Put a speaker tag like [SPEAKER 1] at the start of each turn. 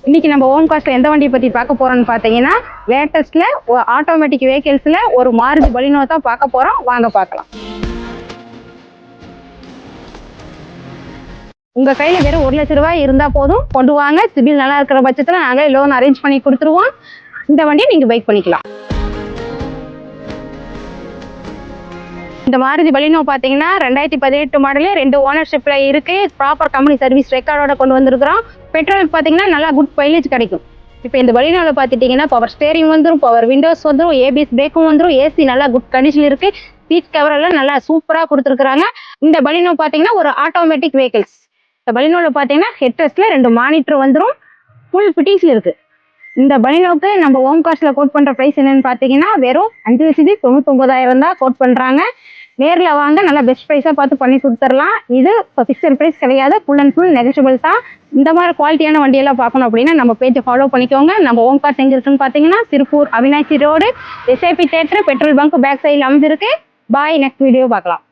[SPEAKER 1] இன்னைக்கு நம்ம ஓன் காஸ்ட்ல எந்த வண்டியை பத்தி பார்க்க போறோம்னு பார்த்தீங்கன்னா லேட்டஸ்ட்ல ஆட்டோமேட்டிக் வெஹிக்கிள்ஸ்ல ஒரு மாருதி பலினோ தான் பார்க்க போறோம். வாங்க பார்க்கலாம். உங்க கையில வெறும் 1 லட்ச ரூபாய் இருந்தா போதும், கொண்டு வாங்க. சிபில் நல்லா இருக்கிற பட்சத்துல நாங்க லோன் அரேஞ்ச் பண்ணி கொடுத்துருவோம். இந்த வண்டியை நீங்க பைக் பண்ணிக்கலாம். இந்த மாருதி பலினோ பார்த்தீங்கன்னா 2018 மாடலு, 2 ஓனர்ஷிப்ல இருக்கு. ப்ராப்பர் கம்பெனி சர்வீஸ் ரெக்கார்டோட கொண்டு வந்திருக்கிறோம். பெட்ரோல் பார்த்தீங்கன்னா நல்லா குட் மைலேஜ் கிடைக்கும். இப்போ இந்த பலினோவில் பார்த்துட்டிங்கன்னா பவர் ஸ்டேரிங் வந்துடும், பவர் விண்டோஸ் வந்துடும், ஏபிஎஸ் பிரேக்கும் வந்துடும், ஏசி நல்லா குட் கண்டிஷன் இருக்கு. சீட் கவர் எல்லாம் நல்லா சூப்பராக கொடுத்துருக்குறாங்க. இந்த பலினோ பார்த்தீங்கன்னா ஒரு ஆட்டோமேட்டிக் வெஹிக்கிள்ஸ். இந்த பலினோவில் பார்த்தீங்கன்னா ஹெட்ரஸ்ட்ல 2 மானிட்டர் வந்துடும், ஃபுல் ஃபிட்டிங்ஸ்ல இருக்கு. இந்த பலினோவுக்கு நம்ம ஓம் காஸ்ட்ல கோட் பண்ற பிரைஸ் என்னன்னு பார்த்தீங்கன்னா வெறும் 5,99,000 தான் கோட் பண்றாங்க. நேரில் வாங்க, நல்லா பெஸ்ட் ப்ரைஸாக பார்த்து பண்ணி கொடுத்துடலாம். இது இப்போ ஃபிக்ஸட் ப்ரைஸ் கிடையாது, ஃபுல் அண்ட் ஃபுல் நெகோஷியபிள் தான். இந்த மாதிரி குவாலிட்டியான வண்டியெல்லாம் பார்க்கணும் அப்படின்னா நம்ம பேஜை ஃபாலோ பண்ணிக்கோங்க. நம்ம ஓம் காஸ்ட் எங்கே இருக்குன்னு பார்த்தீங்கன்னா Tiruppur Avinashi road, SIP theatre, petrol bunk back சைடில் அமைஞ்சிருக்கு. பாய், நெக்ஸ்ட் வீடியோ பார்க்கலாம்.